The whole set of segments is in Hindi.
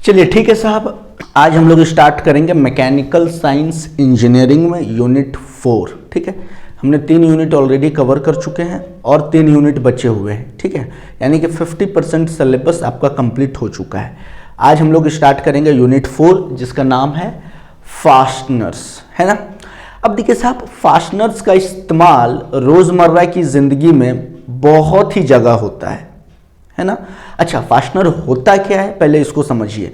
चलिए ठीक है साहब, आज हम लोग स्टार्ट करेंगे मैकेनिकल साइंस इंजीनियरिंग में यूनिट 4। ठीक है, हमने 3 यूनिट ऑलरेडी कवर कर चुके हैं और 3 यूनिट बचे हुए हैं। ठीक है, यानी कि 50% सिलेबस आपका कंप्लीट हो चुका है। आज हम लोग स्टार्ट करेंगे यूनिट 4 जिसका नाम है फास्टनर्स, है ना। अब देखिए साहब, फास्टनर्स का इस्तेमाल रोज़मर्रा की ज़िंदगी में बहुत ही जगह होता है ना। अच्छा, फास्टनर होता क्या है पहले इसको समझिए।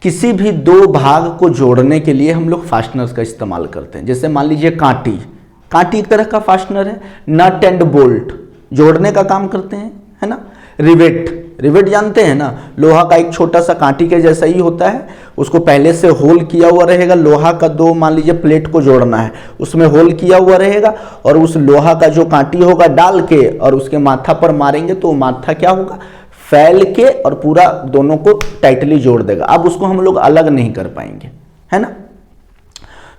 किसी भी दो भाग को जोड़ने के लिए हम लोग फास्टनर्स का इस्तेमाल करते हैं। जैसे मान लीजिए कांटी एक तरह का फास्टनर है। नट एंड बोल्ट जोड़ने का काम करते हैं, है ना। रिवेट जानते हैं ना, लोहा का एक छोटा सा कांटी के जैसा ही होता है। उसको पहले से होल किया हुआ रहेगा। लोहा का दो मान लीजिए प्लेट को जोड़ना है, उसमें होल किया हुआ रहेगा और उस लोहा का जो कांटी होगा डाल के और उसके माथा पर मारेंगे तो माथा क्या होगा, फैल के और पूरा दोनों को टाइटली जोड़ देगा। अब उसको हम लोग अलग नहीं कर पाएंगे, है ना।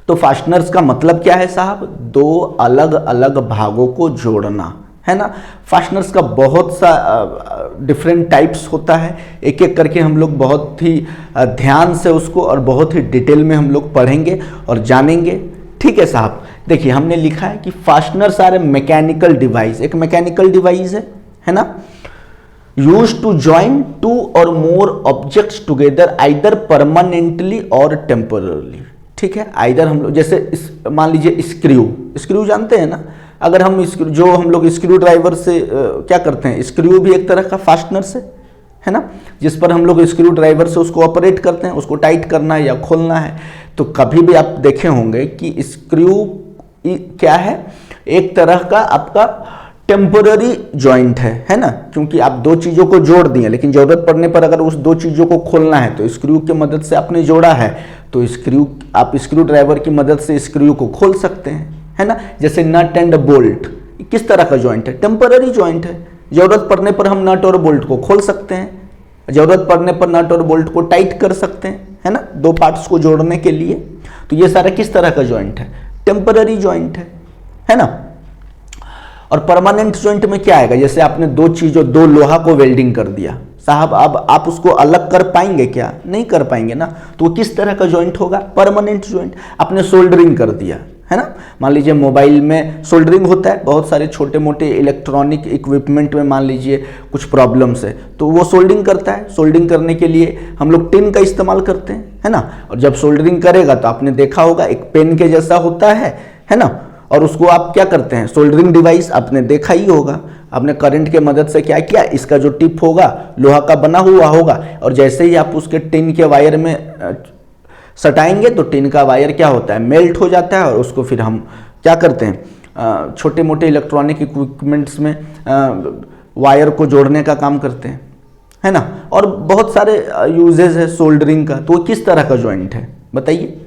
तो फास्टनर्स का मतलब क्या है साहब, दो अलग अलग भागों को जोड़ना, है ना। फास्टनर्स का बहुत सा डिफरेंट टाइप्स होता है। एक एक करके हम लोग बहुत ही ध्यान से उसको और बहुत ही डिटेल में हम लोग पढ़ेंगे और जानेंगे। ठीक है साहब, देखिए हमने लिखा है कि fasteners are a mechanical device. एक मैकेनिकल डिवाइस है ना, यूज्ड टू जॉइन 2 और more objects together either permanently और टेम्पररली। ठीक है, आइदर हम लोग जैसे मान लीजिए स्क्रू जानते हैं ना। अगर हम हम लोग स्क्रू ड्राइवर से क्या करते हैं, स्क्रू भी एक तरह का फास्टनर से, है ना, जिस पर हम लोग स्क्रू ड्राइवर से उसको ऑपरेट करते हैं। उसको टाइट करना है या खोलना है। तो कभी भी आप देखे होंगे कि स्क्रू क्या है, एक तरह का आपका टेम्पररी जॉइंट है ना। क्योंकि आप दो चीज़ों को जोड़ दिए, लेकिन ज़रूरत पड़ने पर अगर उस दो चीज़ों को खोलना है तो स्क्रू की मदद से आपने जोड़ा है, तो आप स्क्रू ड्राइवर की मदद से स्क्रू को खोल सकते हैं, है ना। जैसे नट एंड बोल्ट किस तरह का जॉइंट है, टेम्पररी जॉइंट है। ज़रूरत पड़ने पर हम नट और बोल्ट को खोल सकते हैं, ज़रूरत पड़ने पर नट और बोल्ट को टाइट कर सकते हैं, है ना, दो पार्ट्स को जोड़ने के लिए। तो ये सारा किस तरह का जॉइंट है, टेम्पररी जॉइंट है ना। और परमानेंट जॉइंट में क्या आएगा, जैसे आपने दो लोहा को वेल्डिंग कर दिया साहब, अब आप उसको अलग कर पाएंगे क्या, नहीं कर पाएंगे ना। तो वो किस तरह का जॉइंट होगा, परमानेंट जॉइंट। आपने सोल्डरिंग कर दिया, है ना। मान लीजिए मोबाइल में सोल्डरिंग होता है, बहुत सारे छोटे मोटे इलेक्ट्रॉनिक इक्विपमेंट में मान लीजिए कुछ प्रॉब्लम्स है तो वो सोल्डरिंग करता है। सोल्डरिंग करने के लिए हम लोग टिन का इस्तेमाल करते हैं, है ना। और जब सोल्डरिंग करेगा तो आपने देखा होगा एक पेन के जैसा होता है ना। और उसको आप क्या करते हैं, सोल्डरिंग डिवाइस आपने देखा ही होगा। आपने करंट के मदद से क्या किया, इसका जो टिप होगा लोहा का बना हुआ होगा और जैसे ही आप उसके टिन के वायर में सटाएंगे तो टिन का वायर क्या होता है, मेल्ट हो जाता है। और उसको फिर हम क्या करते हैं, छोटे मोटे इलेक्ट्रॉनिक इक्विपमेंट्स में वायर को जोड़ने का काम करते हैं, है ना। और बहुत सारे यूजेस है सोल्डरिंग का। तो वो किस तरह का जॉइंट है बताइए,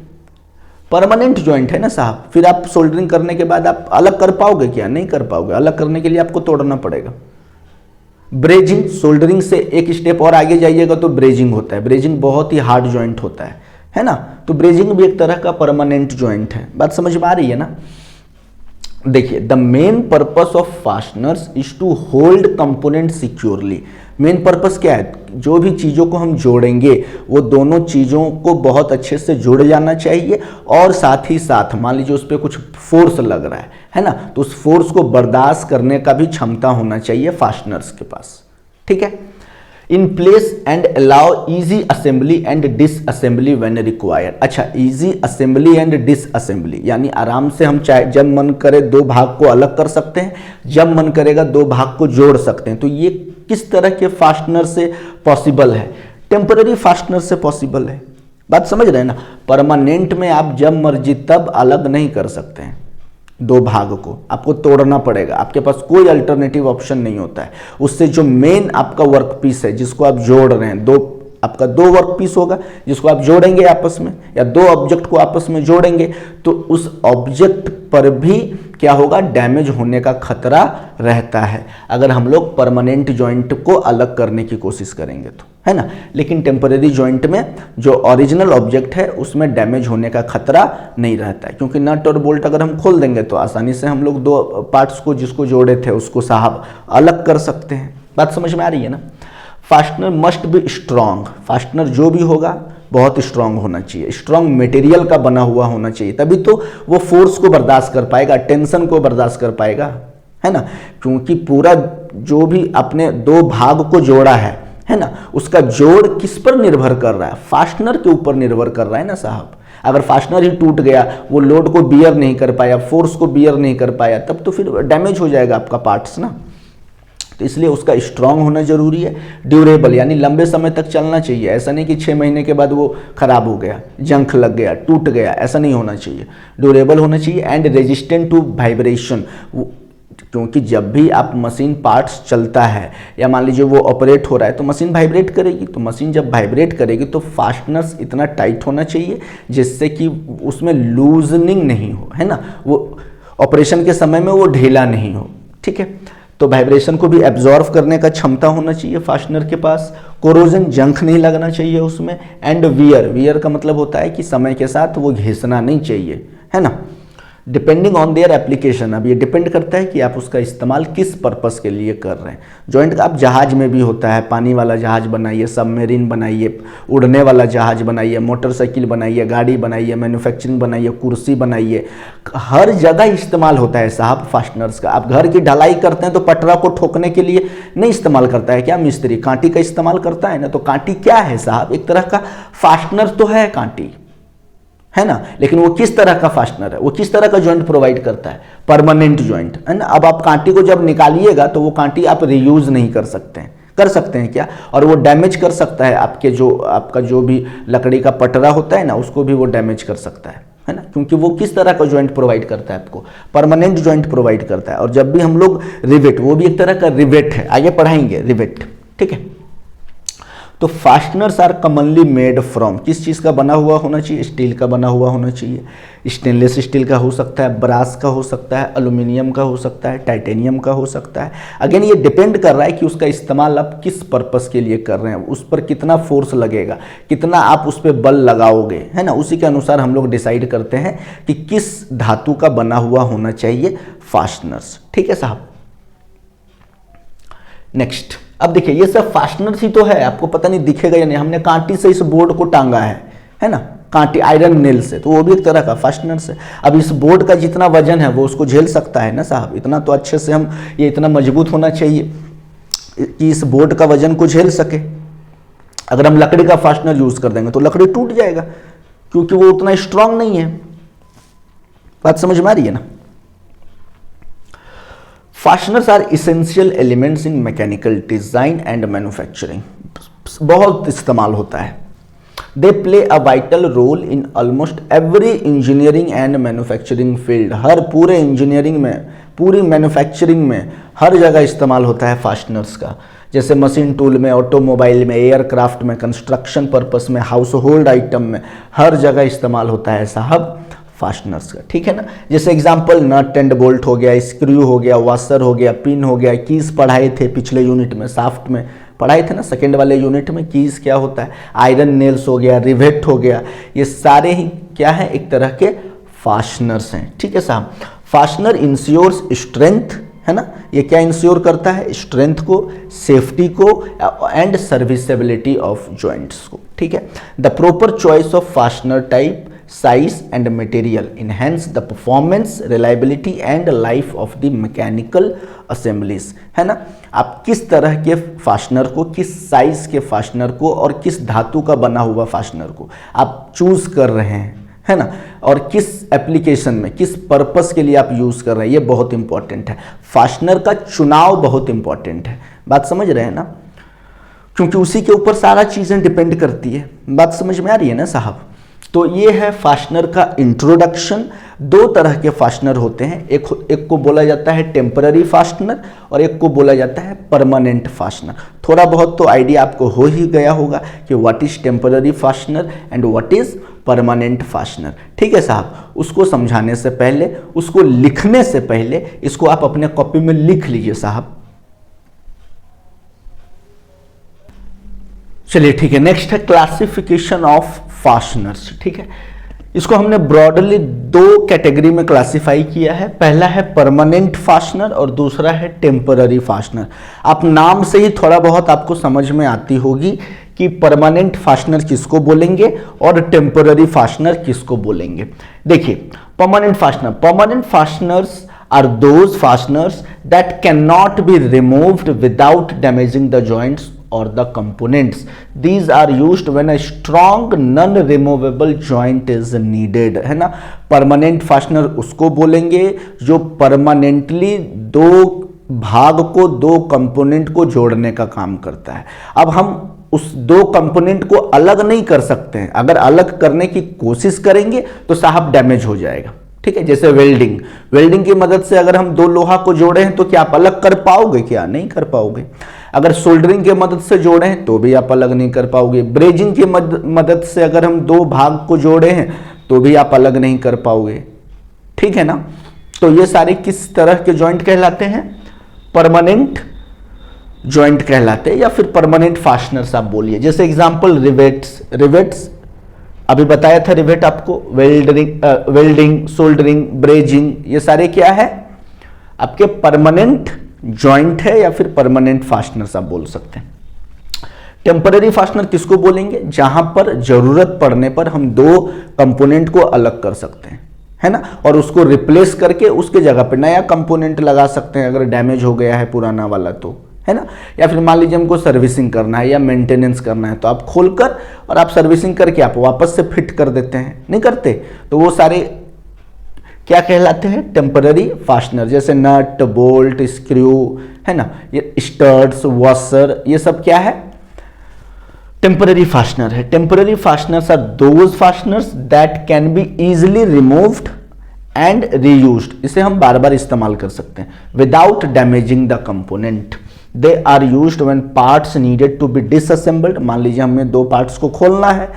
परमानेंट जॉइंट है ना साहब। फिर आप सोल्डरिंग करने के बाद आप अलग कर पाओगे क्या, नहीं कर पाओगे। अलग करने के लिए आपको तोड़ना पड़ेगा। ब्रेजिंग, सोल्डरिंग से एक स्टेप और आगे जाइएगा तो ब्रेजिंग होता है। ब्रेजिंग बहुत ही हार्ड जॉइंट होता है ना। तो ब्रेजिंग भी एक तरह का परमानेंट जॉइंट है। बात समझ में आ रही है ना। देखिए, the main purpose of fasteners is to hold component securely. Main purpose क्या है, जो भी चीज़ों को हम जोड़ेंगे वो दोनों चीज़ों को बहुत अच्छे से जुड़ जाना चाहिए। और साथ ही साथ मान लीजिए उस पर कुछ फोर्स लग रहा है ना, तो उस फोर्स को बर्दाश्त करने का भी क्षमता होना चाहिए फास्टनर्स के पास। ठीक है, in place and allow easy assembly and disassembly when required. अच्छा, इजी असेंबली एंड डिसअसेंबली यानी आराम से हम चाहे जब मन करे दो भाग को अलग कर सकते हैं, जब मन करेगा दो भाग को जोड़ सकते हैं। तो ये किस तरह के फास्टनर से पॉसिबल है, टेम्पररी फास्टनर से पॉसिबल है। बात समझ रहे हैं ना। परमानेंट में आप जब मर्जी तब अलग नहीं कर सकते हैं, दो भाग को आपको तोड़ना पड़ेगा। आपके पास कोई अल्टरनेटिव ऑप्शन नहीं होता है। उससे जो मेन आपका वर्क पीस है जिसको आप जोड़ रहे हैं, आपका दो वर्क पीस होगा जिसको आप जोड़ेंगे आपस में, या दो ऑब्जेक्ट को आपस में जोड़ेंगे तो उस ऑब्जेक्ट पर भी क्या होगा, डैमेज होने का खतरा रहता है अगर हम लोग परमानेंट जॉइंट को अलग करने की कोशिश करेंगे तो, है ना। लेकिन टेम्परेरी जॉइंट में जो ओरिजिनल ऑब्जेक्ट है उसमें डैमेज होने का खतरा नहीं रहता है, क्योंकि नट और बोल्ट अगर हम खोल देंगे तो आसानी से हम लोग दो पार्ट्स को जिसको जोड़े थे उसको साहब अलग कर सकते हैं। बात समझ में आ रही है ना। Fastener must be strong, fastener जो भी होगा बहुत स्ट्रांग होना चाहिए, स्ट्रांग मटेरियल का बना हुआ होना चाहिए, तभी तो वो फोर्स को बर्दाश्त कर पाएगा, टेंशन को बर्दाश्त कर पाएगा, है ना। क्योंकि पूरा जो भी अपने दो भाग को जोड़ा है ना, उसका जोड़ किस पर निर्भर कर रहा है, फास्टनर के ऊपर निर्भर कर रहा है ना साहब। अगर फास्टनर ही टूट गया, वो लोड को बियर नहीं कर पाया, फोर्स को बियर नहीं कर पाया, तब तो फिर डैमेज हो जाएगा आपका पार्ट्स ना। तो इसलिए उसका स्ट्रांग होना जरूरी है, ड्यूरेबल यानी लंबे समय तक चलना चाहिए। ऐसा नहीं कि 6 महीने के बाद वो खराब हो गया, जंग लग गया, टूट गया, ऐसा नहीं होना चाहिए। ड्यूरेबल होना चाहिए एंड रेजिस्टेंट टू वाइब्रेशन, क्योंकि जब भी आप मशीन पार्ट्स चलता है या मान लीजिए वो ऑपरेट हो रहा है तो मशीन वाइब्रेट करेगी। तो मशीन जब वाइब्रेट करेगी तो फास्टनर्स इतना टाइट होना चाहिए जिससे कि उसमें लूजनिंग नहीं हो, है ना, वो ऑपरेशन के समय में वो ढीला नहीं हो, ठीक है। तो वाइब्रेशन को भी एब्जॉर्व करने का क्षमता होना चाहिए फास्टनर के पास, कोरोजन जंग नहीं लगना चाहिए उसमें, एंड वियर का मतलब होता है कि समय के साथ वो घिसना नहीं चाहिए, है ना। डिपेंडिंग ऑन देयर एप्लीकेशन, अब ये डिपेंड करता है कि आप उसका इस्तेमाल किस पर्पस के लिए कर रहे हैं। जॉइंट आप जहाज में भी होता है, पानी वाला जहाज बनाइए, सबमरीन बनाइए, उड़ने वाला जहाज बनाइए, मोटरसाइकिल बनाइए, गाड़ी बनाइए, मैन्युफैक्चरिंग बनाइए, कुर्सी बनाइए, हर जगह इस्तेमाल होता है साहब फास्टनर्स का। आप घर की ढलाई करते हैं तो पटरा को ठोकने के लिए नहीं इस्तेमाल करता है क्या मिस्त्री, कांटी का इस्तेमाल करता है ना। तो कांटी क्या है साहब, एक तरह का फास्टनर तो है कांटी, है ना, लेकिन वो किस तरह का फास्टनर है, वो किस तरह का जॉइंट प्रोवाइड करता है, परमानेंट जॉइंट, है ना। अब आप कांटी को जब निकालिएगा तो वो कांटी आप रीयूज नहीं कर सकते हैं, कर सकते हैं क्या, और वो डैमेज कर सकता है आपका जो भी लकड़ी का पटरा होता है ना, उसको भी वो डैमेज कर सकता है ना। क्योंकि वो किस तरह का जॉइंट प्रोवाइड करता है आपको, परमानेंट जॉइंट प्रोवाइड करता है। और जब भी हम लोग रिवेट, वो भी एक तरह का रिवेट है, आगे पढ़ाएंगे रिवेट, ठीक है। तो fasteners are commonly made from, किस चीज़ का बना हुआ होना चाहिए, स्टील का बना हुआ होना चाहिए। स्टेनलेस स्टील का हो सकता है, ब्रास का हो सकता है, एल्यूमिनियम का हो सकता है, टाइटेनियम का हो सकता है। अगेन ये डिपेंड कर रहा है कि उसका इस्तेमाल आप किस पर्पस के लिए कर रहे हैं, उस पर कितना फोर्स लगेगा, कितना आप उस पर बल लगाओगे, है ना। उसी के अनुसार हम लोग डिसाइड करते हैं कि किस धातु का बना हुआ होना चाहिए फास्टनर्स, ठीक है साहब। नेक्स्ट, अब देखिए ये सब फास्टनर्स ही तो है, आपको पता नहीं दिखेगा या नहीं। हमने कांटी से इस बोर्ड को टांगा है ना, कांटी आयरन नेल से, तो वो भी एक तरह का फास्टनर्स है। अब इस बोर्ड का जितना वजन है वो उसको झेल सकता है ना साहब, इतना तो अच्छे से हम, ये इतना मजबूत होना चाहिए कि इस बोर्ड का वजन को झेल सके। अगर हम लकड़ी का फास्टनर यूज कर देंगे तो लकड़ी टूट जाएगा, क्योंकि वो उतना स्ट्रांग नहीं है। बात समझ में आ रही है ना। Fasteners are essential elements in mechanical design and manufacturing, बहुत इस्तेमाल होता है। They play a vital role in almost every engineering and manufacturing field, हर पूरे इंजीनियरिंग में, पूरी मैन्युफैक्चरिंग में हर जगह इस्तेमाल होता है फास्टनर्स का। जैसे मशीन टूल में, ऑटोमोबाइल में, एयरक्राफ्ट में, कंस्ट्रक्शन पर्पस में, हाउस होल्ड आइटम में, हर जगह इस्तेमाल होता है साहब फास्टनर्स का, ठीक है ना। जैसे एग्जांपल नट एंड बोल्ट हो गया, स्क्रू हो गया, वाशर हो गया, पिन हो गया, कीज पढ़ाए थे पिछले यूनिट में, साफ्ट में पढ़ाए थे ना, सेकेंड वाले यूनिट में कीज क्या होता है, आयरन नेल्स हो गया, रिवेट हो गया, ये सारे ही क्या है, एक तरह के फास्टनर्स हैं, ठीक है साहब। फास्टनर इंश्योर्स स्ट्रेंथ, है ना, ये क्या इंश्योर करता है, स्ट्रेंथ को, सेफ्टी को एंड सर्विसेबिलिटी ऑफ जॉइंट्स को, ठीक है। The proper choice of fastener type, size and material enhance the performance, reliability and life of the mechanical assemblies, है ना। आप किस तरह के फास्टनर को, किस साइज के फास्टनर को और किस धातु का बना हुआ फास्टनर को आप चूज कर रहे हैं, है ना, और किस एप्लीकेशन में, किस पर्पस के लिए आप यूज कर रहे हैं, ये बहुत इंपॉर्टेंट है। फास्टनर का चुनाव बहुत इंपॉर्टेंट है, बात समझ रहे हैं ना, क्योंकि उसी के ऊपर सारा चीजें डिपेंड करती है। बात समझ में आ रही है ना साहब। तो ये है फास्टनर का इंट्रोडक्शन। दो तरह के फास्टनर होते हैं, एक को बोला जाता है टेम्पररी फास्टनर और एक को बोला जाता है परमानेंट फास्टनर। थोड़ा बहुत तो आइडिया आपको हो ही गया होगा कि what is temporary fastener and what is permanent fastener, ठीक है साहब। उसको समझाने से पहले, उसको लिखने से पहले, इसको आप अपने कॉपी में लिख लीजिए साहब। चलिए ठीक है, नेक्स्ट है क्लासिफिकेशन ऑफ फास्टनर्स, ठीक है। इसको हमने ब्रॉडली दो कैटेगरी में क्लासिफाई किया है। पहला है परमानेंट फास्टनर और दूसरा है टेम्पररी फास्टनर। आप नाम से ही थोड़ा बहुत आपको समझ में आती होगी कि परमानेंट फास्टनर किसको बोलेंगे और टेम्पररी फास्टनर किसको बोलेंगे। देखिए, permanent fasteners are those fasteners that cannot be removed without damaging the joints or the components. These are used when a strong non-removable joint is needed, है ना। परमानेंट फास्टनर उसको बोलेंगे जो परमानेंटली दो भाग को, दो कंपोनेंट को जोड़ने का काम करता है। अब हम उस दो कंपोनेंट को अलग नहीं कर सकते हैं, अगर अलग करने की कोशिश करेंगे तो साहब डैमेज हो जाएगा, ठीक है। जैसे वेल्डिंग की मदद से अगर हम दो लोहा को जोड़े हैं तो क्या आप अलग कर पाओगे? क्या नहीं कर पाओगे। अगर सोल्डरिंग की मदद से जोड़े हैं तो भी आप अलग नहीं कर पाओगे। ब्रेजिंग की मदद से अगर हम दो भाग को जोड़े हैं तो भी आप अलग नहीं कर पाओगे, ठीक है ना। तो ये सारे किस तरह के जॉइंट कहलाते हैं? परमानेंट जॉइंट कहलाते हैं, या फिर परमानेंट फास्टनर्स आप बोलिए। जैसे एग्जांपल रिवेट्स अभी बताया था, रिवेट आपको वेल्डिंग, सोल्डरिंग, ब्रेजिंग, ये सारे क्या है? आपके परमानेंट जॉइंट है या फिर परमानेंट फास्टनर्स आप बोल सकते हैं। टेम्पररी फास्टनर किसको बोलेंगे? जहां पर जरूरत पड़ने पर हम दो कंपोनेंट को अलग कर सकते हैं, है ना, और उसको रिप्लेस करके उसके जगह पे नया कंपोनेंट लगा सकते हैं अगर डैमेज हो गया है पुराना वाला तो, है ना। या फिर मान लीजिए हमको सर्विसिंग करना है या मेंटेनेंस करना है तो आप खोलकर और आप सर्विसिंग करके आप वापस से फिट कर देते हैं, नहीं करते? तो वो सारे क्या कहलाते हैं? Temporary fastener. जैसे नट, बोल्ट, स्क्रू, है ना, ये स्टड्स, वॉशर, ये सब क्या है? टेम्पररी फास्टनर है। Temporary fasteners are those fasteners that can be easily removed and reused. इसे हम बार बार इस्तेमाल कर सकते हैं without damaging the component. They are used when parts needed to be disassembled. मान लीजिए हमें दो पार्ट्स को खोलना है,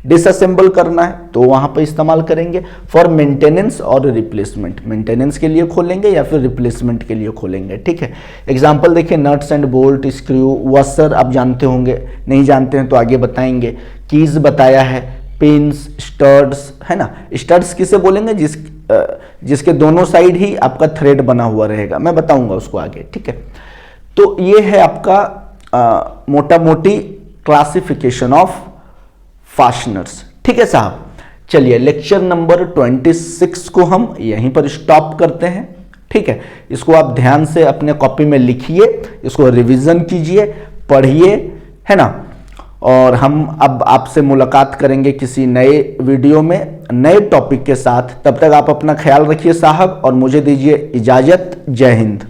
डिसअसेंबल करना है, तो वहां पर इस्तेमाल करेंगे। फॉर मेंटेनेंस और रिप्लेसमेंट, मेंटेनेंस के लिए खोलेंगे या फिर रिप्लेसमेंट के लिए खोलेंगे, ठीक है। एग्जांपल देखिए, nuts and bolt, screw, washer आप जानते होंगे, नहीं जानते हैं तो आगे बताएंगे। कीज बताया है, पिन्स, स्टड्स, है ना। स्टड्स किसे बोलेंगे? जिसके दोनों साइड ही आपका थ्रेड बना हुआ रहेगा, मैं बताऊंगा उसको आगे, ठीक है। तो ये है आपका मोटा मोटी क्लासिफिकेशन ऑफ फास्टनर्स, ठीक है साहब। चलिए, लेक्चर नंबर 26 को हम यहीं पर स्टॉप करते हैं, ठीक है। इसको आप ध्यान से अपने कॉपी में लिखिए, इसको रिवीजन कीजिए, पढ़िए, है ना। और हम अब आपसे मुलाकात करेंगे किसी नए वीडियो में नए टॉपिक के साथ। तब तक आप अपना ख्याल रखिए साहब और मुझे दीजिए इजाजत। जय हिंद।